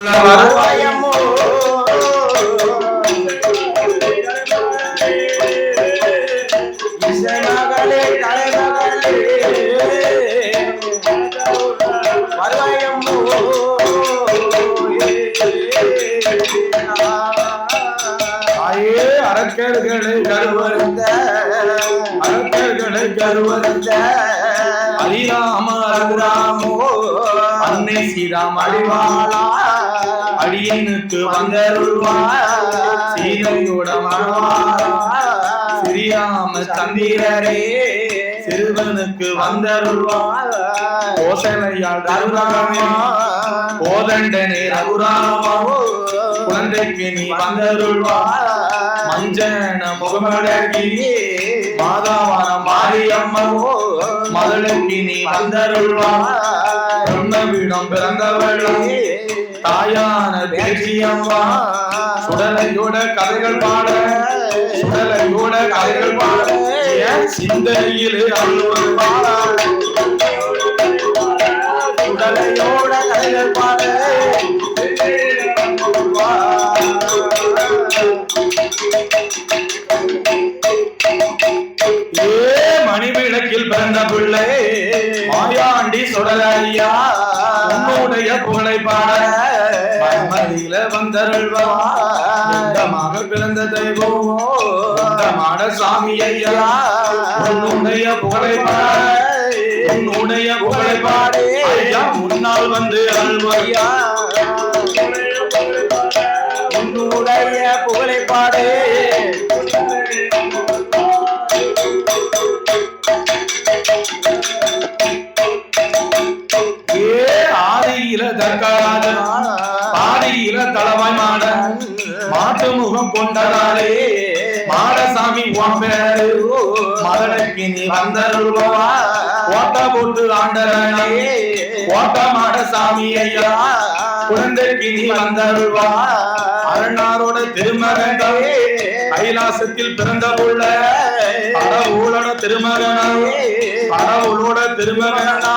வருவாயம்மோ இசைமகளே கலைமகளே வருவாயம்மோ ஆயே அரக்கர்களை கருவருந்த ஹரிராம ரகுராமோ அன்னை சீதாம் அடிவாளா அடியனுக்கு வந்தருள்வார் சீதையோட மணவாளா ஸ்ரீராம சந்திரரே சிறுவனுக்கு வந்தருள்வார் கோசலையால் ரகுராமா கோதண்டனே ரகுராமா குழந்தைக்கு நீ வந்தருள்வார் மஞ்சன முகமடகி மாதாவான மாரியம்மவோ மகளுக்கு நீ வந்தருள்வார் பிரம்மவிடம் பிறந்தவளே தாயான தேசியம்மா சுடலையோட கதைகள் பாட சிந்தையிலே அருள்வார் சுடலையோட கதைகள் பாட மணிவிளக்கில் பிறந்த பிள்ளை மாயாண்டி சுடலையா உன்னுடைய புகழை பாட மதியில வந்தருள்வாக பிறந்த தெய்வம் மாட சாமி ஐயா உன்னுடைய புகழை பாடு ஐயா முன்னால் வந்து அருள்வையா உன்னுடைய புகழை பாடு ஆதியில தற்காலன் பாதியில தளவாய் மாடன் மாட்டு முகம் கொண்டதாலே மாடசாமி பேரு மகளுக்கு நீ வந்தருள்வா ஓட்ட போட்டு ஆண்டரனே ஓட்ட மாடசாமி ஐயா குழந்தைக்கு நீ வந்தருள்வா அரணாரோட திருமகனே கைலாசத்தில் பிறந்த புள்ள கடவுளோட திருமகனா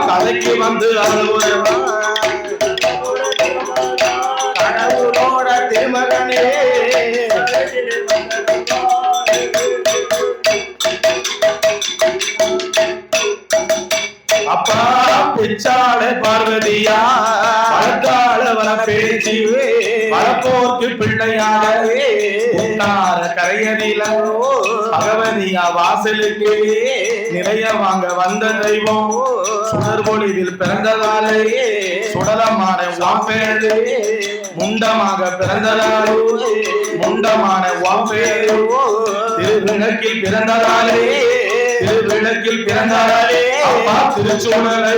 கதைக்கு வந்து அருள்வா கடவுளோட திருமகனே அப்பா பிச்சால பார்வதியா பழத்தால வர பேச்சு பழப்போர்க்கு பிள்ளையாகவே கரையதில பகவதியா வாசலுக்கு நிறைய வாங்க வந்த தெய்வம் சுடர் பொழிவில் பிறந்ததாலே சுடலமான வாப்பேரு முண்டமாக பிறந்ததாலே முண்டமான வாப்பேரு திருவிளக்கில் பிறந்ததாலே அப்பா திருச்சூழலை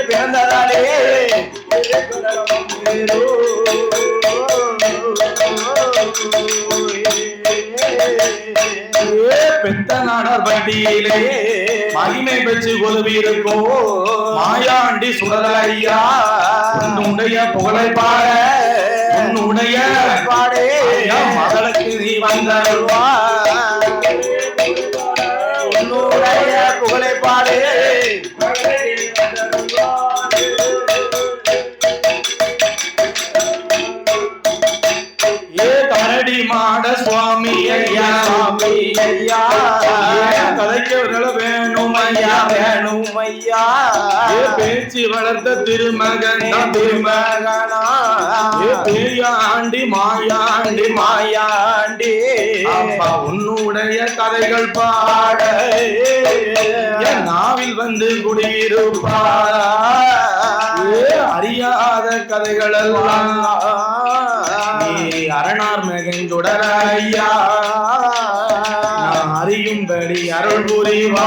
பிறந்ததாலே பெத்த நாடார் பட்டியிலே மகிமை பெற்று கொலுவிருக்கோ மாயாண்டி சுடலையா உன்னுடைய புகழை பாட உன்னுடைய பாடே மகளுக்கு நீ வந்தருள்வா உன்னுடைய புகழை பாடே கரடி மாட சுவாமி ஐயா கதைக்கவர்கள் வேணும் ஐயா பேச்சு வளர்த்த திருமகனா பேயாண்டி மாயாண்டி அப்பா உன்னுடைய கதைகள் பாட நாவில் வந்து குடியிருப்பார் அறியாத கதைகள் எல்லாம் அரணார் மகன்சுடர ஐயா அறியும்படி அருள் புரிவா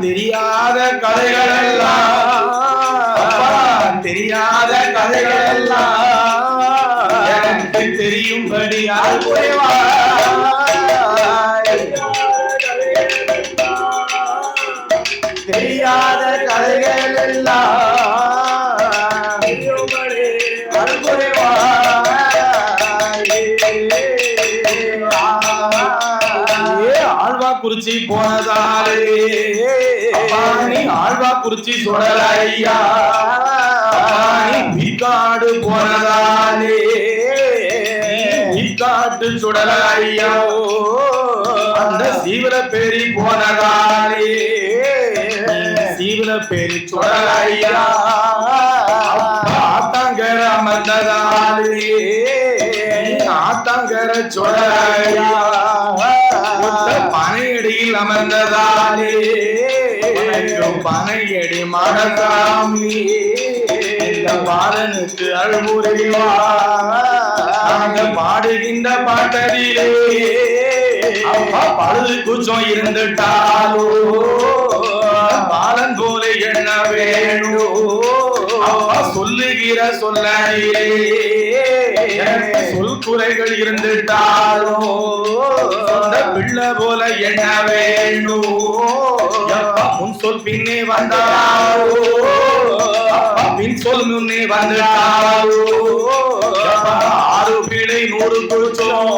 தெரியாத கதைகள் எல்லாம் எனக்கு தெரியும்படி அருள் புரிவா தெரியாத கதைகள் எல்லாம் குறிச்சி போனதாலே நீ ஆழ்வா குறிச்சி சுடலையா காடு போனதாலே காட்டு சுடலையா அந்த சீவல பேரி போனதாலே சீவல பேரி சுடலையா ஆத்தாங்கர அமர்ந்ததாலே ஆத்தாங்கர சுடலையா பனையடியில் அமர்ந்ததாலே பனையடி மனசாமி பாலனுக்கு அழுமுறைவா பாடுகின்ற பாட்டடியிலே அப்பா பழுது குச்சம் இருந்துட்டாலோ பாலன் போல என்ன வேணும் அப்பா சொல்லுகிற சொல்லிலே சொல் குறைகள் இருந்துட்டாலோ பிள்ளை போல என்ன வேணும் முன் சொல் பின்னே வந்தாரோ பின் சொல் முன்னே வந்துட்டாரோ ஆறு பிழை 100 குச்சம்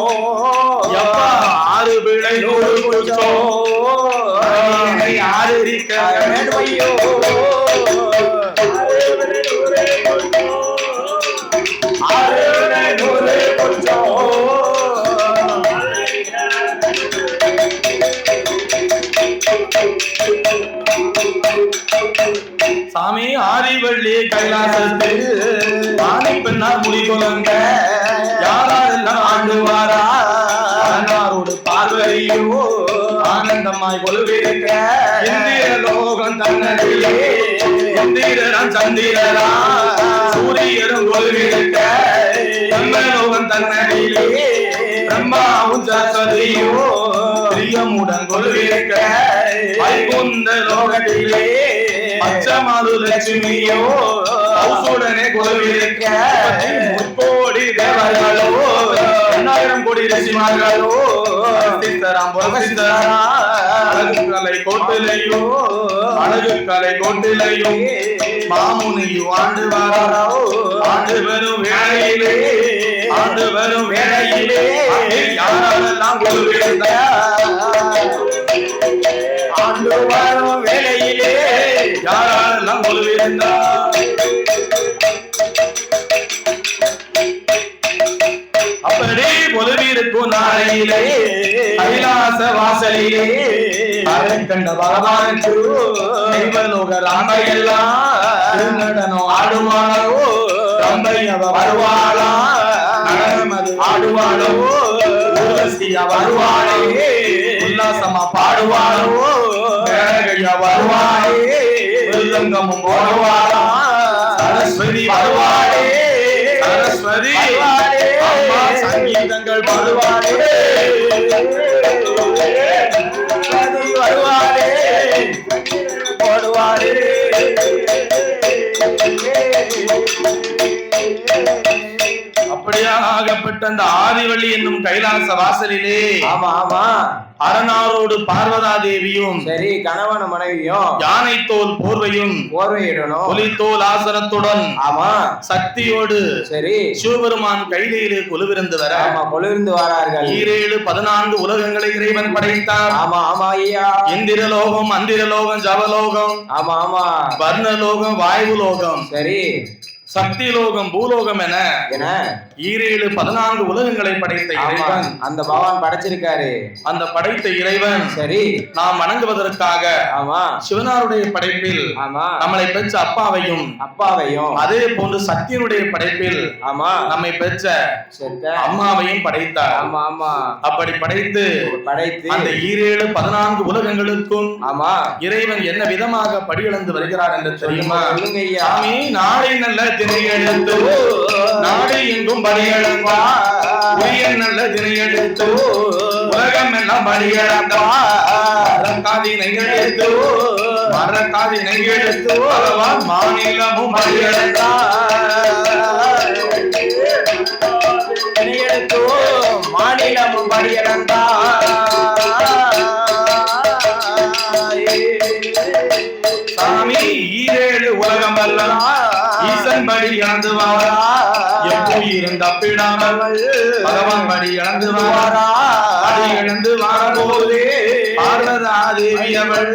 ஆறு பிழை 100 குச்சம் யாரு இருக்க வேண்டுமையோ சாமி ஆரிவள்ளி கைலாசத்து ஆணை பெண்ணார் முடி கொலங்க யாரெல்லாம் ஆண்டுவாரா அன்னாரோடு பார்வையோ ஆனந்தமாய் கொள்விருக்க இந்திர லோகம் தன்னதிலே இந்திரன் சந்திரரா சூரியரும் கொள்விருக்க லோகம் தன்னதிலே பிரம்மாவும் சரஸ்வதியோ பிரியமுடன் கொள்விருக்க வைகுந்த லோகத்திலே பச்சமாது லட்சுமியோ உடனே கொள்விருக்க முக்கோடி தேவர்களோ 1000 கோடி ரிஷிமார்களோ அழகு கலை கோட்டிலையோ மாமுனியோ ஆண்டு வாரோ ஆண்டு வரும் வேளையிலே யாரெல்லாம் கொள்விருந்த ஆண்டு வரும் வேளையிலே யாரெல்லாம் கொள்விருந்தா அப்படி கொலுவிருக்கும் நாளையிலே கைலாச வாசலிலே கண்ட பகவானுக்கு தெய்வலோக ராமையெல்லாம் நடனம் ஆடுவாளோ ரம்பையவ வருவாளா நடனமது ஆடுவாளோ ஊர்வசியா வருவாளே உல்லாசமா பாடுவாளோ மேனகையா வருவாளே மிருதங்கமும் போடுவாளா சரஸ்வதி வருவாளே சரஸ்வதி அம்மா சங்கீதங்கள் பாடுவாளே வருவாளே போடுவாளே அப்படியாகப்பட்ட அந்த ஆதிவள்ளி என்னும் கைலாச வாசலிலே ஆமா ஆமா அரணாரோடு பார்வதா தேவியும் சரி கணவன் மனைவியும் யானை தோல் போர்வையும் போர்வையிடணும் புலித்தோல் ஆசனத்துடன் ஆமா சக்தியோடு சரி சிவபெருமான் கையிலே கொலுவிருந்து வர ஆமா கொலுவிருந்து வரார்கள் 14 உலகங்களை இறைவன் படைத்தார் ஆமா ஆமா ஐயா இந்திரலோகம் அந்திரலோகம் ஜவலோகம் ஆமா ஆமா வர்ணலோகம் வாயு லோகம் சரி சக்தி லோகம் பூலோகம் என 14 உலகங்களை படைத்த இறைவன் அந்த பகவான் படைச்சிருக்காரு. அந்த படைத்த இறைவன் சரி நாம் வணங்குவதற்காக ஆமா சிவனாருடைய படைப்பில் ஆமா நம்மளை பெற்ற அப்பாவையும் அதே போன்று சக்தியினுடைய படைப்பில் ஆமா நம்மை பெற்ற அம்மாவையும் படைத்தார். ஆமா ஆமா அப்படி படைத்து அந்த 14 உலகங்களுக்கும் ஆமா இறைவன் என்ன விதமாக படியிழந்து வருகிறார் என்று தெரியுமா? சாமி நாளை நல்ல தினை எடுத்து நாடு எங்கும் படியிழந்தா உரிய நல்ல தினை எடுத்து உலகம் எல்லாம் படியிழந்தா மரக்காதினை எடுத்து மரக்காதினை எடுத்து மாநிலமும் படியிழந்தா எடுத்து மாநிலமும் படியிழந்தா சாமி 7 உலகம் அல்ல ஈசன் படி இழந்து வாரா எப்போ இருந்த பிடாமல் பகவான் படி இழந்து வாரா படி இழந்து வார போதே பார்வதா தேவி அவள்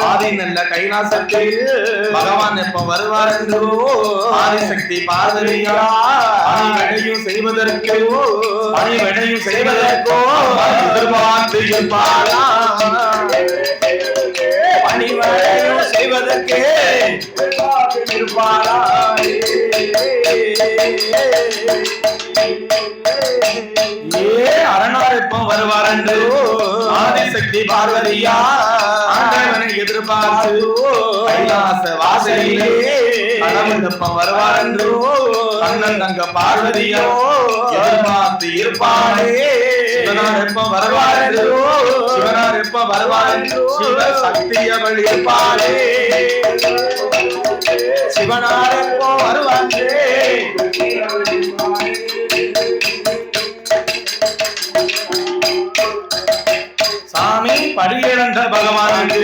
ஆதி நல்ல கைலாசத்தில் பகவான் எப்ப வருவார் என்றோ ஆதிசக்தி பார்வதியா பணிவிடையும் செய்வதற்கோ எதிர்பார்த்து இருப்பாளா பணிவிடையும் செய்வதற்கு இருப்பாளா அரணார் எப்ப வருவார் என்று ஆதிசக்தி பார்வதியா ஆண்டவனை எதிர்பார்த்து கைலாச வாசலிலே கடவுள் எப்ப வருவார் என்று அண்ணன் தங்க பார்வதியா எதிர்பார்த்து இருப்பாளே சிவனார் எப்ப வருவார் என்று சிவ சக்தி அவள் இருப்பாளே சிவனார் எப்போ வருவாரே சாமி படியிழந்த பகவானுக்கு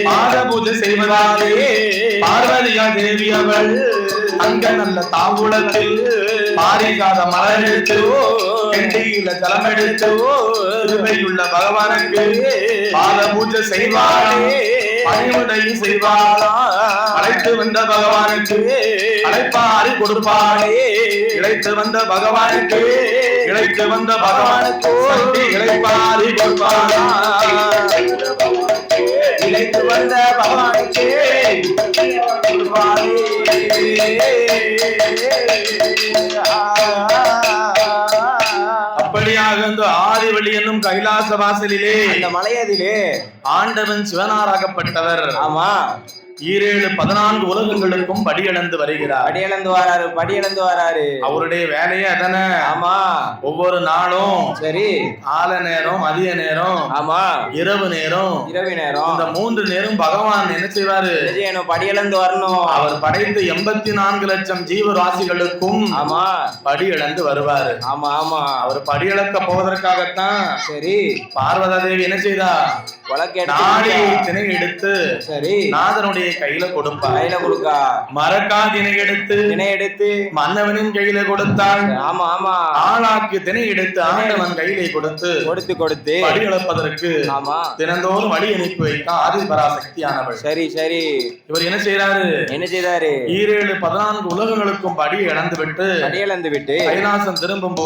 பாத பூஜை செய்வதாலே பார்வதியா தேவி அவள் அங்க நல்ல தாம்பூலத்தில் பாரிஜாத மலர் எடுத்து கெண்டியில ஜலம் எடுத்து திருவையுள்ள பகவானுக்கு பாத பூஜை செய்வாளே பணிவிடையும் செய்வாளா அழைத்து வந்த பகவானுக்கு அழைப்பாரி கொடுப்பாளே இழைத்து வந்த பகவானுக்கு சக்தி இழைப்பாரி கொடுப்பாளா இழைத்து வந்த பகவானுக்கு அப்படியாக இந்த ஆதிவள்ளி என்னும் கைலாச வாசலிலே இந்த மலையதிலே ஆண்டவன் சிவனாராகப்பட்டவர் ஆமா 14 உலகங்களுக்கும் படியளந்து வருகிறார். படியளந்து வராரு. அவருடைய வேலையே அதானே. ஆமா. ஒவ்வொரு நாளும் சரி கால நேரம், மதிய நேரம், ஆமா, இரவு நேரம், இந்த 3 நேரம் பகவான் என்ன செய்வாரு? படியளந்து வரணும். அவர் படைத்த 84 லட்சம் ஜீவராசிகளுக்கும் ஆமா படியளந்து வருவாரு. ஆமா ஆமா. அவர் படியளக்க போவதற்காகத்தான் சரி பார்வதா தேவி என்ன செய்தா? நாடி திணை எடுத்து சரி நாதனுடைய கையில கொடுப்பா. மரக்கா திணை எடுத்து மன்னவனின் கையில கொடுத்தாள். ஆமா ஆமா. ஆளாக்கு திணை எடுத்து ஆண்டவன் கையிலே கொடுத்து வழி இழப்பதற்கு தினந்தோறும் வழி அனுப்பி வைக்க ஆதிபராசக்தியானவள். சரி சரி. இவர் என்ன செய்யறாரு? 14 உலகங்களுக்கும் படி இழந்து விட்டு கைலாசம் திரும்பும்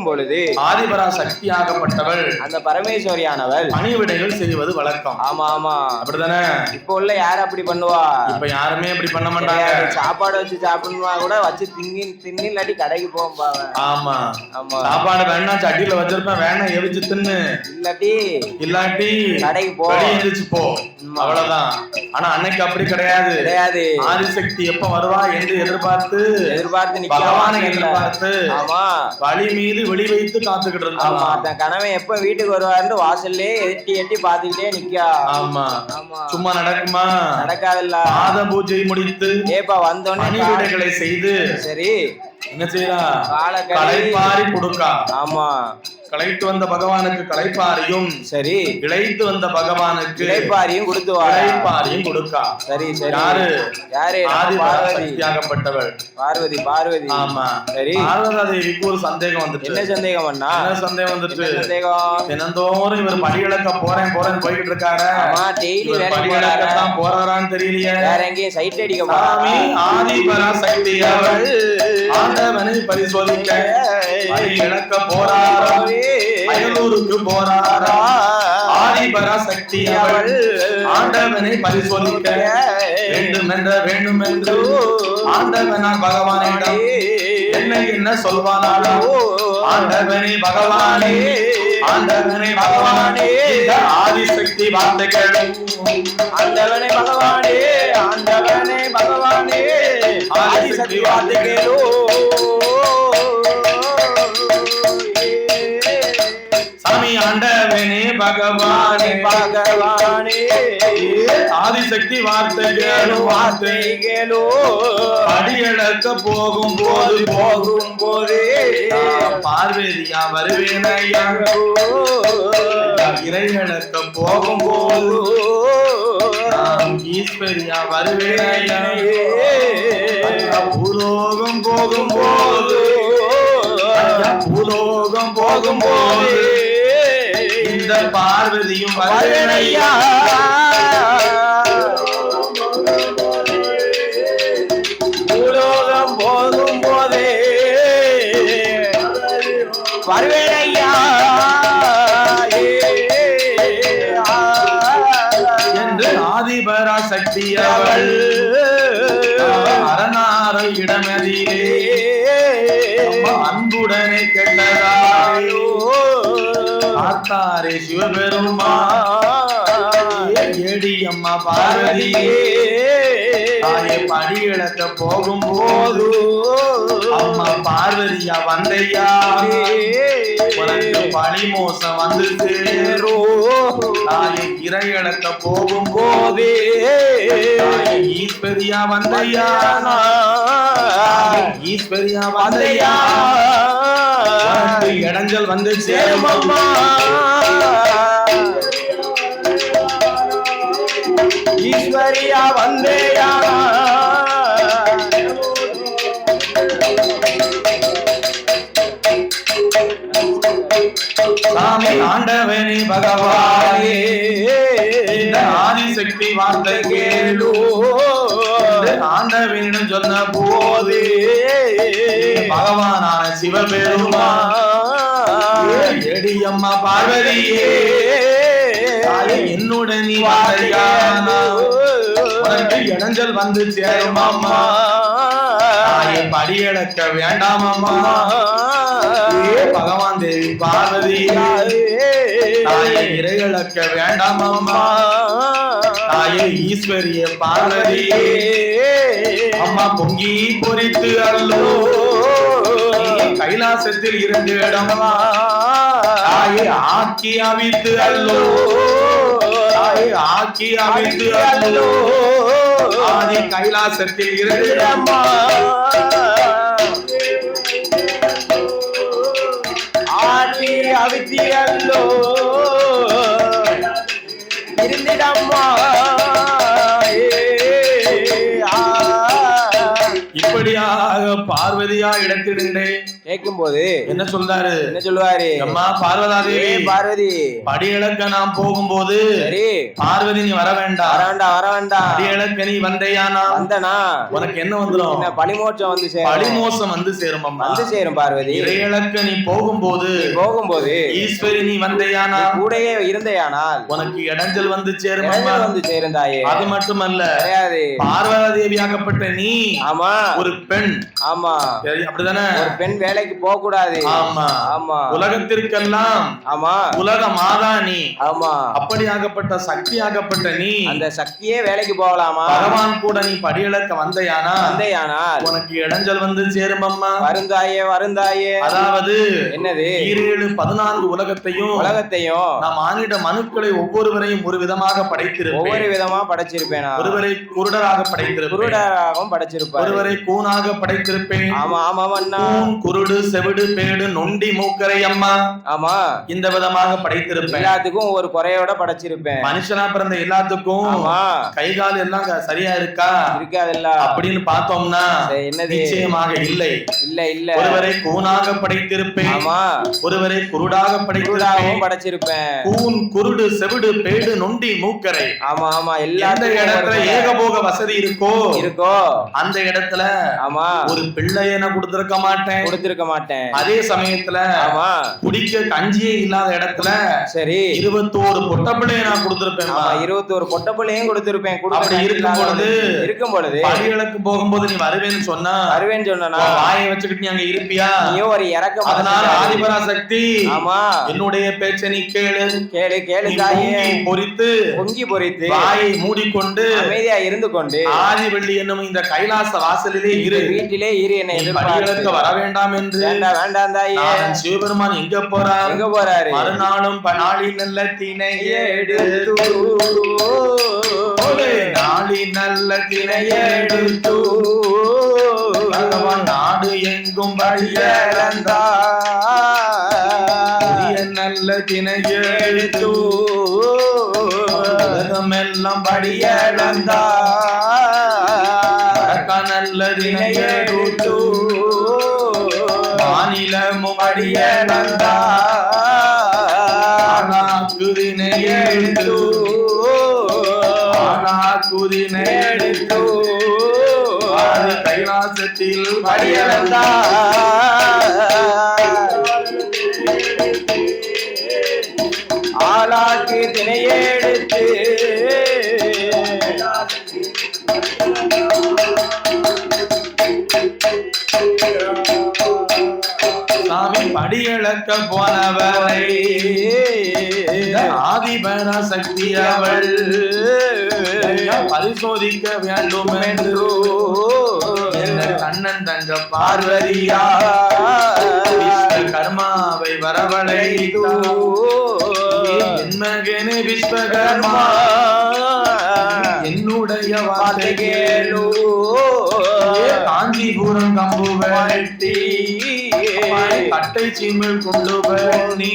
பொழுது ஆதிபராசக்தி ஆகப்பட்டவள் அந்த பரமேஸ்வரியானவள் பணிவிடைகள் செய்வது வழக்கம். ஆமா ஆமா. அப்படித்தானே? இப்ப உள்ள யாரு அப்படி பண்ணுவா? இப்ப யாருமே அப்படி பண்ண மாட்டாங்க. சாப்பாடு வச்சு சாப்பிடணுமா கூட வச்சு தின்னு இல்லாட்டி கடைக்கு போவாங்க. ஆமா ஆமா. சாப்பாடு வேணா சட்டியில வச்சிருப்பேன், வேணா எவிச்சு தின்னு, இல்லாட்டி கடைக்கு போ, அவ்வளவுதான். ஆனா அன்னைக்கு அப்படி கிடையாது. ஆதிசக்தி எப்ப வருவா என்று எதிர்பார்த்து பகவானை எதிர்பார்த்து வழி மீது வெளி வைத்து காத்துக்கிட்டு இருந்தாங்க. கணவன் எப்ப வீட்டுக்கு வருவாருன்னு வாசல்லே எட்டி பாத்துக்கிட்டே நிக்கா. ஆமா. சும்மா நடக்குமா? நடக்காதுல்ல. பாத பூஜை முடித்து வந்தோடனே பணிவிடைகளை செய்து சரி என்ன செய்யறா? களைப்பாரி கொடுக்கா. ஆமா. களைத்து வந்த பகவானுக்கு களைப்பாரியும் சரி, இழைத்து வந்த பகவானுக்கு இழைப்பாரியும் கொடுக்கா. சரி சரி. யாரு? ஆதிபராசக்தியாகப்பட்டவள் பார்வதி. ஆமா. சரி. பார்வதா தேவிக்கு ஒரு சந்தேகம் வந்துச்சு. என்ன சந்தேகம்? என்ன சந்தேகம் வந்துச்சு? தினந்தோறும் இவர் படி இழக்க போறேன் போய்கிட்டு இருக்காரு. படி இழக்கத்தான் போறாரான்னு தெரியலையே. வேற எங்கேயும் சைட் அடிக்க போறாரு. ஆதிபராசக்தி அவள் ஆண்டவனை பரிசோதிக்க படி இழக்க போறாரா, அயலூருக்கு போறாரா? ஆதிபராசக்தி அவள் ஆண்டவனை பரிசோதிக்க வேண்டுமென்று ஆண்டவனார் பகவானிடம் என்ன சொல்வானாலோ? ஆண்டவனே பகவானே ஆதிசக்தி வார்த்தைகள். ஆண்டவனே பகவானே ஆதிசக்தி வார்த்தைகளோ. சாமி ஆண்டவனே பகவானே ஆதிசக்தி வார்த்தைகளோ அடியளக்க போகும் போது பார்வதியா வருவேனையா, இறையளக்க போகும் போது ஈஸ்வரியா வருவேனையா, பூலோகம் போகும் போது இந்த இந்த பார்வதியும் வருவேனையா. பூலோகம் போகும் போதே வருவேனையா என்று ஆதிபரா சக்தி அவள் அரணார இடமதிலே அன்புடனே கெட்டதாயோ ஆத்தாரே சிவபெருமா ஏடி அம்மா பார்வதியே தாயை படி இழக்க போகும் போது அம்மா பார்வதியா வந்தையா உனக்கு பழி மோசம் வந்து சேரோ தாயை இறை இழக்க போகும் போதே ஈஸ்வரியா வந்தையா ஈஸ்வரியா வந்தையா இடைஞ்சல் வந்து சேரும் அம்மா ஈஸ்வரியா வந்தேயா சாமி ஆண்டவனே பகவானே இந்த ஆதிசக்தி வார்த்தை கேளு ஆண்டவனிடம் சொன்ன போது பகவானான சிவபெருமா எடி அம்மா பார்வதியே என்னுடன் நீ உனக்கு இடைஞ்சல் வந்து சேரும் அம்மா தாயை படியெடுக்க வேண்டாம் அம்மா பகவான் தேவி பார்வதி தாயை இறையிழக்க வேண்டாம் அம்மா தாயை ஈஸ்வரிய பார்வதி அம்மா பொங்கி பொறித்து அல்லோ கைலாசத்தில் இருந்து இடமா தாயை ஆக்கி அவித்து அல்லோ தாயை ஆக்கி அவித்து அல்லோ ஆதி கைலாசத்தில் இருந்து இடமா ஆதி அவித்தி அல்லோ இருந்திடம்மா இப்படியாக பார்வதியா இடத்திலே கேட்கும் போது என்ன சொல்றாரு என்ன சொல்லுவாரு அம்மா பார்வதாதேவி பார்வதி படி இழக்க நாம் போகும்போது பார்வதி நீ வர வேண்டாம் வர வேண்டாம் படி இழக்க நீ வந்தையானா வந்தனா உனக்கு என்ன வந்துடும் என்ன பழிமோட்சம் வந்து சேரும் பழிமோசம் வந்து சேரும் அம்மா வந்து சேரும் பார்வதி இறை இழக்க நீ போகும்போது ஈஸ்வரி நீ வந்தையானா கூடயே இருந்தையானால் உனக்கு இடைஞ்சல் வந்து சேரும் அம்மா வந்து சேரும் தாயே அது மட்டுமல்ல கிடையாது பார்வதாதேவியாகப்பட்ட நீ ஆமா ஒரு பெண் ஆமா அப்படிதானே ஒரு பெண் வேலைக்கு போக கூடாது ஆமா ஆமா உலகத்திற்கெல்லாம் ஆமா உலக மாதா நீ ஆமா அப்படியாகப்பட்ட சக்தியாகப்பட்ட நீ அந்த சக்தியே வேலைக்கு போகலாமா பகவான் கூட நீ படியிழக்க வந்தையானால் உனக்கு இடைஞ்சல் வந்து சேரும் அம்மா வருந்தாயே அதாவது என்னது 14 உலகத்தையும் நாம் மானிட மனுக்களை ஒவ்வொருவரையும் ஒரு விதமாக படைத்திருப்பேன் ஒவ்வொரு விதமா படைச்சிருப்பேன் ஒருவரை குருடராக படைத்திருப்பேன் குருடராகவும் படைச்சிருப்பேன் ஒருவரை கூனாக படைத்திருப்பேன் ஆமா ஆமா அண்ணா குருடு செவிடு பேடு நொண்டி மூக்கரை அம்மா ஆமா இந்த விதமாக படைத்திருப்பேன் எல்லாத்துக்கும் ஒரு குறையோட படைச்சிருப்பேன் மனுஷனா பிறந்த எல்லாத்துக்கும் ஆமா கை கால் எல்லாம் சரியா இருக்கா இருக்காதல்ல அப்படின்னு பார்த்தோம்னா நிச்சயமாக இல்லை இல்ல இல்ல ஒருவரை கூனாக படைத்திருப்பேன் ஆமா ஒருவரை குருடாக படைச்சிருப்பேன் கூன் குருடு செவிடு பேடு நொண்டி மூக்கரை ஆமா ஆமா எல்லா இடத்துல ஏகபோக வசதி இருக்கோ அந்த இடத்துல ஆமா ஒரு பிள்ளைய நான் கொடுத்திருக்க மாட்டேன் அதே சமயத்துல ஆமா குடிக்க கஞ்சியே இல்லாத இடத்துல சரி 21 பொட்டப்பிள்ளைய நான் கொடுத்திருப்பேன் 21 பொட்டப்பிள்ளையும் கொடுத்திருப்பேன் அப்படி இருக்கும் பொழுது பள்ளிகளுக்கு போகும்போது நீ வருவேன்னு சொன்னா வாயை வச்சுக்கிட்டு நீ அங்க இருப்பியா நீயோ ஒரு இறக்கம் அதனால ஆதிபரா சக்தி ஆமா என்னுடைய பேச்சை நீ கேளு தாயே பொங்கி பொறித்து வாயை மூடிக்கொண்டு அமைதியா இருந்து கொண்டு ஆதி வெள்ளி என்னும் இந்த கைலாச வாசலிலே இரு வீட்டிலே இரு என்னை எதிர்பார்க்க வர வேண்டாம் என்று வேண்டாம் தாயே சிவபெருமான் எங்க போறாரு மறுநாளும் நாளி நல்ல திணையை எடுத்து நாளி நல்ல திணையை எடுத்து பகவான் நாடு எங்கும் வழியறந்தா நல்ல திணையை எடுத்து உலகமெல்லாம் படியளந்தா நல்லதினையெடுத்து மாநிலமும் அடியளந்தா குதினை எடுத்து குதினை எடுத்து கைலாசத்தில் ஆளாக்கு தினையெடுத்து சாமி படியளக்க போனவரை ஆதிபர சக்தி அவள் பரிசோதிக்க வேண்டும் என்று கண்ணன் தங்க பார்வதியா கர்மாவை வரவழைத்தோ என் மகனே விஸ்வகர்மா என்னுடைய வார்த்தை கேளோ காஞ்சிபுரம் கம்பு வெட்டி கட்டை சீமல் கொண்டு பண்ணி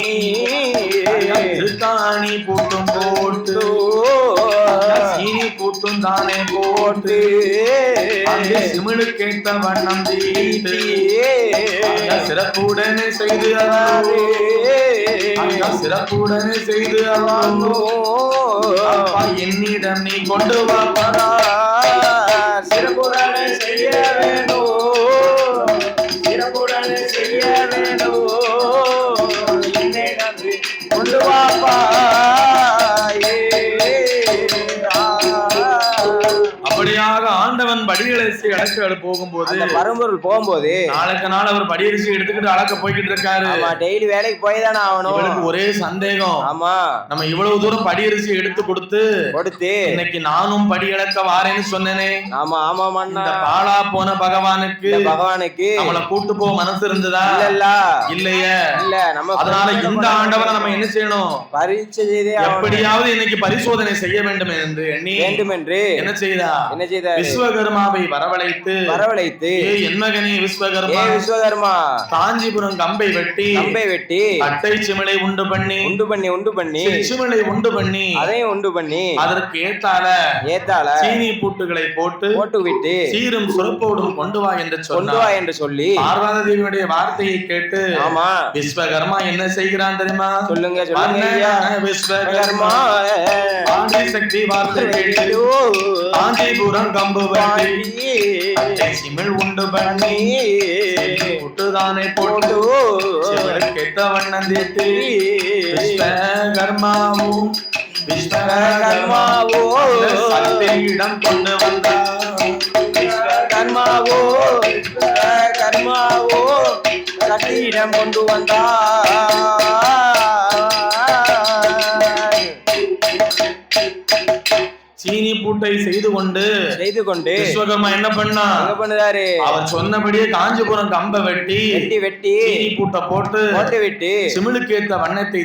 திருத்தாணி பூட்டும் போட்டு சீனி பூட்டும் தானே போட்டு சிமிழு கேட்ட வண்ணம் தீட்டி சிறப்புடனே செய்து சிறப்புடனே செய்து என்னிடம் நீ கொண்டு வாப்பா சிறப்புடனே செய்ய வேணும் சிறப்புடனே செய்ய வேணும் என்னிடம் கொண்டு வாப்பா அப்படியாக ஆண்டவன் படியரசி அடக்க போகும்போது பரம்பொருள் போகும்போது நாளுக்கு நாள் அவர் படியரசி எடுத்துக்கிட்டு அடக்க போய்கிட்டு இருக்காரு. டெய்லி வேலைக்கு போய் தானே ஆகணும். இவளுக்கு ஒரே சந்தேகம், ஆமா நம்ம இவ்வளவு தூரம் படியரசி எடுத்து கொடுத்து இன்னைக்கு நானும் படியளக்க வாரேன்னு சொன்னேனே. ஆமா ஆமா இந்த பாலா போன பகவானுக்கு நம்மளை கூட்டு போக மனசு இருந்ததா? இல்லையே. இல்ல நம்ம அதனால இந்த ஆண்டவரை நம்ம என்ன செய்யணும்? பரீட்சை செய்தே எப்படியாவது இன்னைக்கு பரிசோதனை செய்ய வேண்டும் என்று எண்ணி என்ன செய்தா? விஸ்வகர்மாவை வரவழைத்து என் மகனே விஸ்வகர்மா காஞ்சிபுரம் கம்பை வெட்டி அட்டை சிமிழை உண்டு பண்ணி சிமிழை உண்டு பண்ணி அதையும் உண்டு பண்ணி அதற்கு ஏத்தால சீனி பூட்டுகளை போட்டு விட்டு சீரும் சுரப்போடும் கொண்டு வா என்று சொல்லி பார்வதி தேவியுடைய வார்த்தையை கேட்டு ஆமா விஸ்வகர்மா என்ன செய்கிறான் தெரியுமா? சொல்லுங்க விஸ்வகர்மா ஆதி சக்தி வார்த்தை கேட்டு காஞ்சிபுரம் கம்பு வெட்டி சிமிழ் உண்டு பண்ணி புட்டுதானே போட்டு கெட்ட வண்ணம் தீட்டி விஸ்வகர்மாவும் சக்தியிடம் கொண்டு வந்தார். விஸ்வகர்மாவோ சக்தியிடம் கொண்டு வந்தார். சீனி பூட்டை செய்து கொண்டு விஸ்வகர்மா என்ன பண்ணுறாரு? அவர் சொன்னபடியே காஞ்சிபுரம் கம்பை வெட்டி சீனி பூட்டை போட்டு விட்டு சிமிழுக்கு ஏற்ற வண்ணத்தை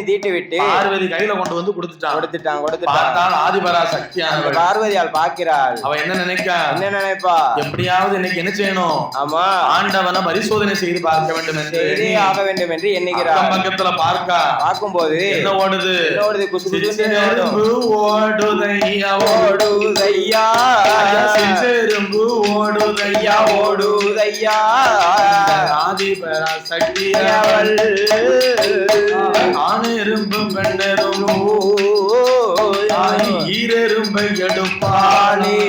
தீட்டி விட்டு பார்வதி கையில கொண்டு வந்து கொடுத்துட்டான். பார்த்தால் ஆதிபரா சக்தியானவள் பார்வதியால் பார்க்கிறாள். அவ என்ன நினைப்பா? எப்படியாவது இன்னைக்கு என்ன செய்யணும்? ஆமா ஆண்டவனை பரிசோதனை செய்து பார்க்க வேண்டும் என்று எண்ணுகிறார். பக்கத்துல பார்க்கும்போது என்ன ஓடுது? ஓடுதையா செரும்பு ஓடுதையா ஆதிபரா சக்தி அவள் ஆணெரும்பு பெண்ணெரும்பு ஈரெரும்பை எடுப்பாளே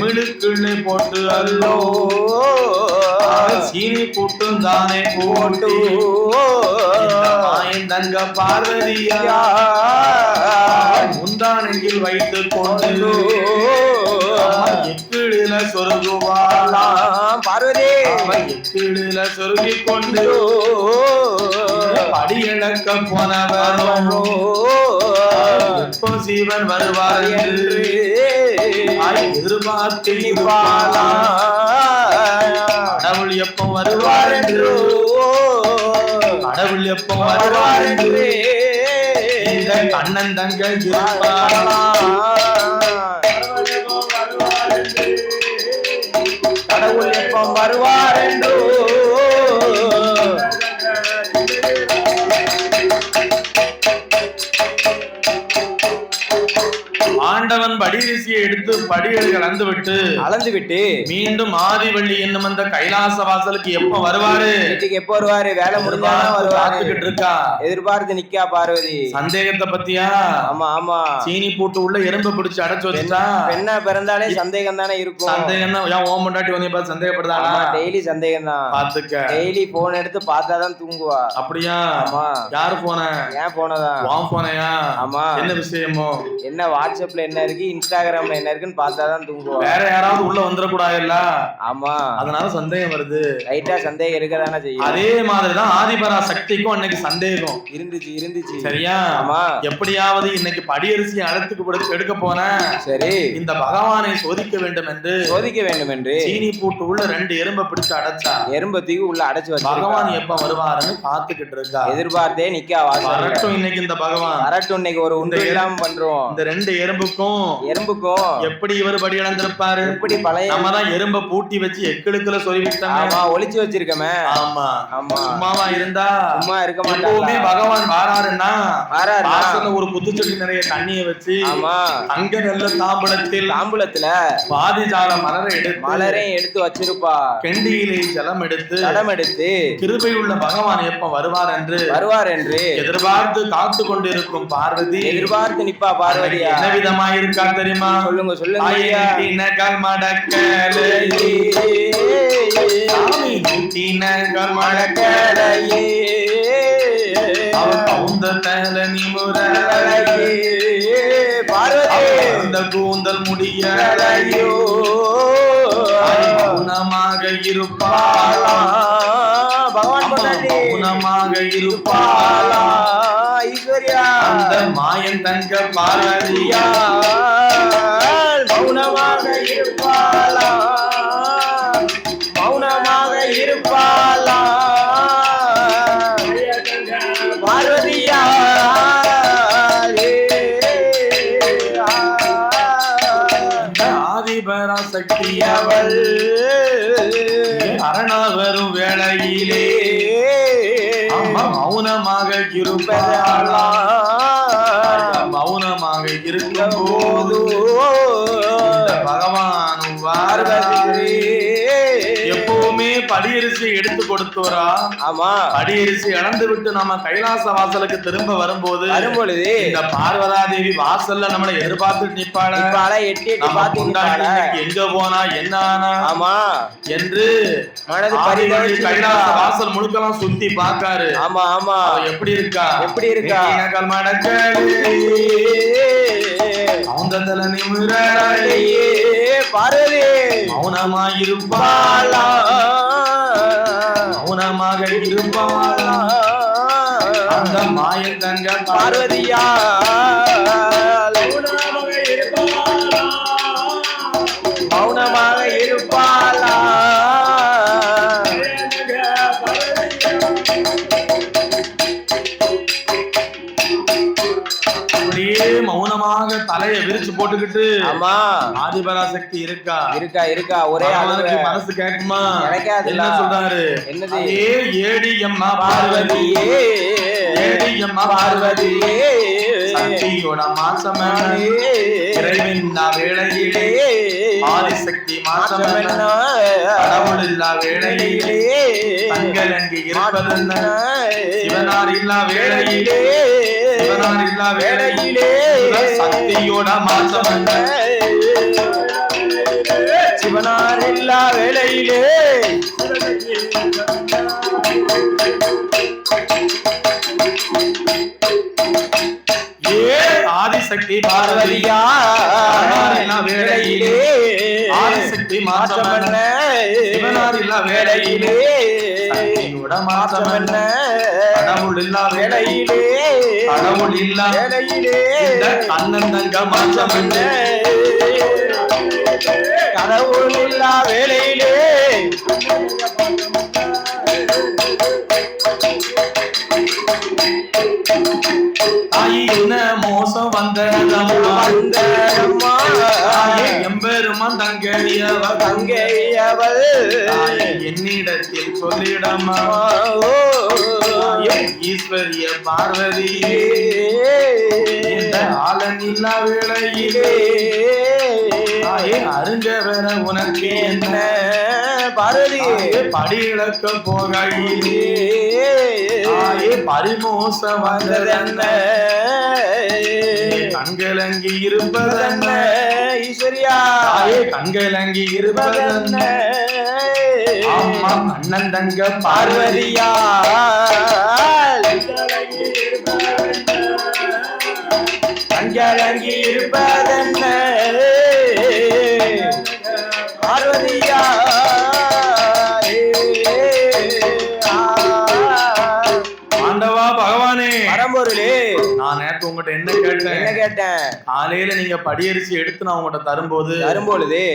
மிழுக்குள்ளே போட்டு அல்லோ சீனி பூட்டும் தானே போட்டு தங்க பார்வதியா முந்தானையில் வைத்துக் கொண்டு எக்கிழில சொருகுவாளாம். பார்வதி எக்கிழில சொருகிக் கொண்டு படியிழக்க போனவனோ எப்போ சீவன் வருவார் என்று எதிர்பார்த்து கடவுள் எப்போ வருவார் என்று இந்த கண்ணன் தங்கள் கடவுள் எப்போ வருவார் என்று ஆண்டவன் ஆண்டவன் படிரிசியை எடுத்து படிகளை அளந்து விட்டு மீண்டும் ஆதிவள்ளி என்னும் அந்த கைலாச வாசலுக்கு எப்ப வருவாரு? வீட்டுக்கு எப்ப வருவாரு? வேலை முடிஞ்சா காத்துக்கிட்டு இருக்கா, எதிர்பார்த்து நிக்கா பார்வதி. சந்தேகத்தை பத்தியா? ஆமா ஆமா. சீனி போட்டு உள்ள எறும்பு பிடிச்சு அடைச்சு வச்சுட்டா. பெண்ணா பிறந்தாலே சந்தேகம் தானே இருக்கும். சந்தேகம் தான். ஏன் ஓம் பொண்டாட்டி உன்னை பார்த்து சந்தேகப்படுதானா? டெய்லி சந்தேகம் தான். பாத்துக்க, டெய்லி போன் எடுத்து பார்த்தாதான் தூங்குவா. அப்படியா? ஆமா. யாரு போன? ஏன் போனதான்? உன் போனையா? ஆமா. என்ன விஷயமோ? என்ன வாட்ஸ்அப்ல என்ன இருக்கு, இன்ஸ்டாகிராம்ல என்ன இருக்குன்னு பார்த்தாதான் தூங்குவா. வேற யாராவது உள்ள வந்துடக்கூடாதுல்ல? ஆமா. அதனால சந்தேகம் வருது. ரைட்டா, சந்தேகம் இருக்கதானே செய்யும். அதே மாதிரிதான் ஆதிபரா சக்திக்கும் அன்னைக்கு சந்தேகம் இருந்துச்சு. சரியா? ஆமா. எப்படியாவது இன்னைக்கு படியரிசி அழைத்துக்கு எடுக்க போன, சரி, இந்த பகவானை சோதிக்க வேண்டும் என்று சீனி போட்டு உள்ள 2 எறும்பை பிடிச்சு அடைச்சா. எறும்பத்துக்கு உள்ள அடைச்சு வச்சு பகவான் எப்ப வருவாருன்னு பாத்துக்கிட்டு இருக்கா. எதிர்பார்த்தே நிக்கா. வரட்டும் இன்னைக்கு இந்த பகவான் வரட்டும். இன்னைக்கு ஒரு உண்டு இல்லாம பண்றோம். இந்த 2 எறும்புக்கும் எப்படி இவர் படி இழந்திருப்பாரு? எப்படி பழைய நம்ம தான் எறும்பை பூட்டி வச்சு எக்கிழுக்குல சொல்லிவிட்டோம். ஆமா, ஒளிச்சு வச்சிருக்கமே. ஆமா ஆமா. சும்மாவா இருந்தா? சும்மா இருக்க மாட்டாங்க. எப்பவுமே பகவான் வாராருன்னா வாசல்ல ஒரு புத்துச்செடி நிறைய தண்ணியை வச்சு, ஆமா, அங்க நல்ல தாம்பூலத்துல பாதிஜால மலரை எடுத்து வச்சிருப்பா. கெண்டியிலே ஜலம் எடுத்து கிருபை உள்ள பகவான் எப்ப வருவார் என்று எதிர்பார்த்து காத்து கொண்டிருக்கும் பார்வதி. எதிர்பார்த்து நிப்பா பார்வதி. என்ன விதமா இருக்கா தெரியுமா? சொல்லுங்க. கால் மடக்கலையே மடக்கலையே அவன் பவுந்த தல நிமுறையே பார்வதி. அந்த கூந்தல் முடியலையோ மௌனமாக இருப்பாளா பகவான். மௌனமாக இருப்பாளா ஈஸ்வரியா. அந்த மாயன் தங்க பார்வதியா மௌனமாக இருப்பாளா பார்வதியா. ஆதிபராசக்தி அவள் அரணா வரும் வேளையிலே மௌனமாக இருப்பாளா. மௌனமாக இருக்கும் போது பகவானும் பார்வதி எப்பவுமே படியரிசி எடுத்து கொடுத்தோரா. ஆமா. படியரிசி இழந்து விட்டு நம்ம கைலாச வாசலுக்கு திரும்ப வரும்போது இந்த பார்வதா தேவி வாசல்ல நம்மளை எதிர்பார்த்துட்டு நிப்பாள. எட்டி எங்க போனா என்ன ஆனா ஆமா என்று கைலாச வாசல் முழுக்கலாம் சுத்தி பாக்காரு. ஆமா ஆமா. எப்படி இருக்கா பார்வதி மௌனமாயிருப்பாளா அந்த மாயன் தங்க பார்வதியா மௌனமாக இருப்பாளா. மௌனமாக தலையை விரிச்சு போட்டுக்கிட்டு ஆமா ஆதிபராசக்தி இருக்கா. ஒரே அளவுக்கு மனசு கேட்குமா? என்ன சொல்றாரு? என்னது? ஏடியம்மா பார்வதியே சக்தியோட மாசம் இறைவன் வேளையிலே ஆதிசக்தி மாசம் கடவுள் இல்லா வேளையிலே தங்கள் அங்கு இருப்பதென்ன சிவனார் இல்லா வேளையிலே சக்தியோட மாசம் என்ன சிவனார் இல்லா வேளையிலே ஆதிசக்தி பார்வதியா வேளையிலே ஆதிசக்தி மாற்றம் என்ன சிவனார் இல்லா வேளையிலே சக்தியோட மாற்றம் என்ன கடவுள் இல்லா வேளையிலே அண்ணன் தங்க மாற்றம் என்ன கடவுள் இல்லா வேளையிலே என்ன மோசம் வந்ததம்மா எம்பெருமான் தங்கையவள் என்னிடத்தில் சொல்லிடமா ஈஸ்வரிய பார்வதி இந்த ஆலனில்லா வேளையிலே அருங்கவர உனக்கு என்ன பார்வதி படி இழக்க போகையிலே பரிமோச வந்ததென்ன கண்களங்கி இருப்பதென்ன ஈஸ்வரியா கண்களங்கி இருப்பதென்ன அம்மா அண்ணன் தங்க பார்வதியா கண்களங்கி இருப்பதென்ன பார்வதியா ஆண்டவா பகவானே பரம்பொருளே நான் நேற்று உங்ககிட்ட என்ன கேட்டேன் காலையில நீங்க படியரிசி எடுத்து நான் உங்ககிட்ட தரும்போது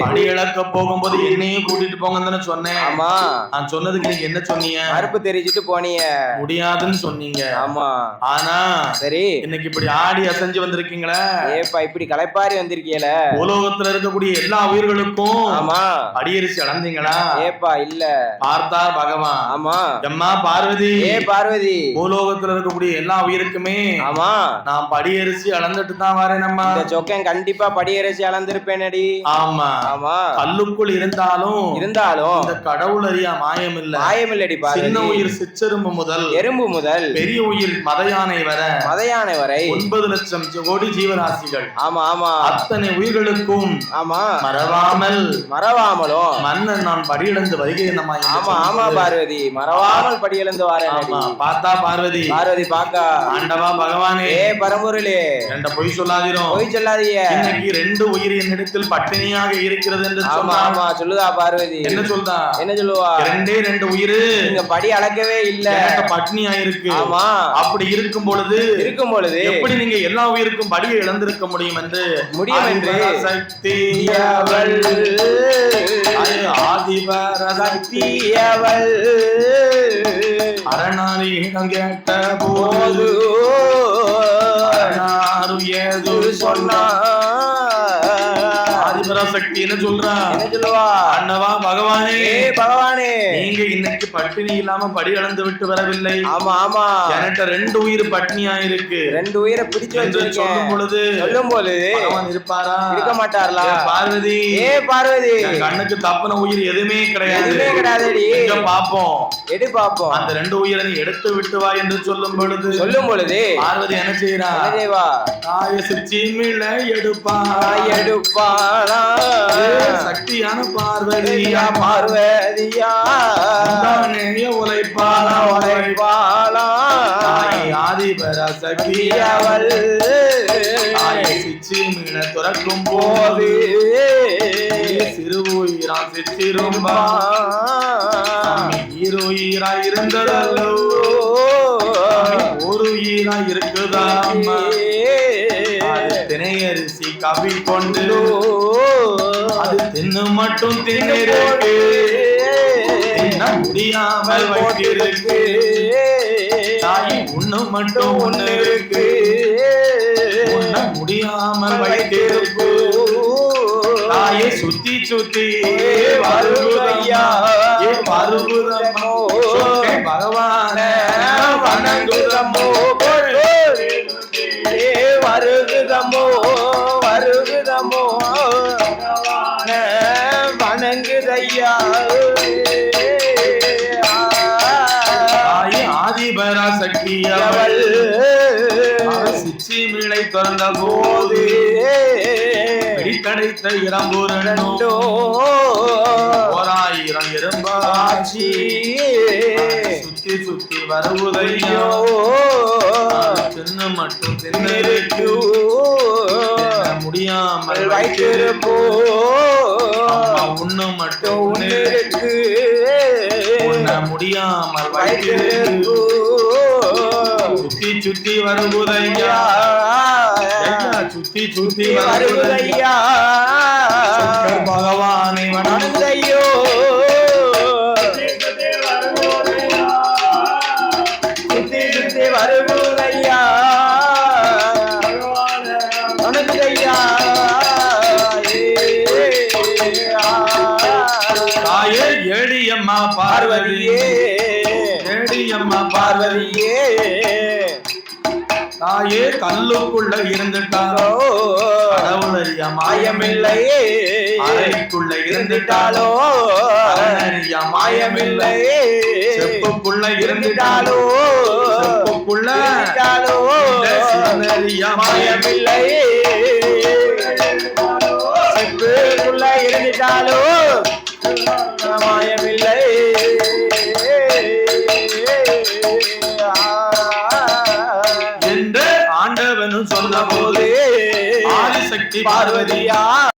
படி இழக்க போகும்போது என்னையும் கூட்டிட்டு போங்கன்னு சொன்னேன். ஆமா நான் சொன்னதுக்கு நீங்க என்ன சொன்னீங்க? மறுப்பு தெரிஞ்சிட்டு போனீங்க. முடியாதுன்னு சொன்னீங்க. ஆமா ஆனா சரி இன்னைக்கு இப்படி ஆடி அசைஞ்சு வந்திருக்கீங்களே, ஏப்பா இப்படி களைப்பாரி வந்திருக்கீல, உலோகத்துல இருக்கக்கூடிய எல்லா உயிர்களுக்கும் ஆமா படியரிசி அளந்தீங்களா? ஏப்பா இல்ல. பார்த்தா பகவான் ஆமா எம்மா பார்வதி பார்வதி பூலோகத்துல இருக்கக்கூடிய எல்லா உயிருக்குமே ஆமா நான் படியரிசி அளந்துட்டு தான் வரேன். நம்ம இந்த சொக்கன் கண்டிப்பா படியரிசி அளந்திருப்பேனடி. ஆமா ஆமா கல்லுக்குள் இருந்தாலும் இந்த கடவுள் அறியா மாயம் இல்லடி. சின்ன உயிர் சிற்றெரும்பு முதல் எறும்பு முதல் பெரிய உயிர் மத யானை வரை 9 லட்சம் கோடி ஜீவராசிகள். ஆமா ஆமா அத்தனை உயிர்களுக்கும் ஆமா மறவாமலும் மன்னன் நான் படியிழந்து வருகிறேன். ஆமா ஆமா பார்வதி மறவாமல் படியிழந்து வரேன். பார்த்தா பார்வதி பாக்கா ஆண்டவா பகவானே பரம்பொருளே என்ற பொய் சொல்லாதீங்க. இன்னைக்கு 2 உயிர் என்னிடத்தில் பட்டினியாக இருக்கிறது என்று ஆமா சொல்லுதா பார்வதி? என்ன சொல்லுவா? 2 உயிர் நீங்க படி அளக்கவே இல்ல, பட்டினியா இருக்கு. ஆமா அப்படி இருக்கும் பொழுது எப்படி நீங்க எல்லா உயிருக்கும் படியை இழந்திருக்க முடியும் என்று சக்தி ஆதிபர சக்தி அரணாரியிடம் கேட்ட போது ஏது சொன்னா ஆதிபராசக்தி என்ன சொல்றா? அண்ணவா பகவானே நீங்க இன்னைக்கு பட்டினி இல்லாம படி அளந்து விட்டு வரவில்லை. ஆமா ஆமா என்கிட்ட 2 உயிர் பட்டினியா இருக்கு. 2 உயிரை பிடிச்சு என்று சொல்லும் பொழுது பகவான் இருப்பாரா? இருக்க மாட்டாரா? பார்வதி பார்வதி கண்ணுக்கு தப்புன உயிர் எதுவுமே கிடையாது. பாப்போம் அந்த 2 உயிரை நீ எடுத்து விட்டு வா என்று சொல்லும் பொழுது பார்வதி என்ன செய்யறா? எடுப்பாளா சக்தியான பார்வதியா உழைப்பாளா ஆதிபர சக்தியவள் சிச்சி மீன துறக்கும் போது சிறு உயிரா சிச்சிரும்பா ஈருயிரா இருந்ததல்லோ ஒரு உயிரா இருக்குதா? தினையரிசி கவி கொண்டு அது தின்னு மட்டும் தின்னிருக்கு, முடியாமல் வைத்திருக்கு. தாய் உண்ணு மட்டும் ஒண்ணு இருக்கு, முடியாமல் வைத்திருக்கு. தாயை சுத்தி வருகுதையா வருகுதமோ பகவான வணங்குதமோ வருகுதமோ வணங்குதையா ஆதிபரா சக்தியவள் சிச்சி மீளை திறந்த போது கிடைத்த இரம்பூரண்டோ 1000 எறும்பாட்சி சுத்தி வருவதையோ தின்னு மட்டும் தின்னிருக்கு முடியாமல் வைத்திருப்போ உண்ணு மட்டும் உன்னிருக்கு முடியாமல் வைத்திருக்கு சுத்தி வருவதையா சுத்தி வருவதையா பகவானை வணங்குதையோ சுத்தி வருவதையா வணங்குதையா தாயே ஏடியம்மா பார்வதியே ஏடி அம்மா பார்வதியே தாயே கல்லுக்குள்ள இருந்துட்டாலோ கடவுளறியா மாயமில்லை அறைக்குள்ள இருந்துட்டாலோ அரணறியா மாயமில்லை செப்புக்குள்ள இருந்துட்டாலோ செப்புக்குள்ள சிவனறியா மாயமில்லை செப்புக்குள்ள இருந்துட்டாலோ மாயமில்லை என்று ஆண்டவனும் சொன்ன போது ஆதிசக்தி பார்வதியா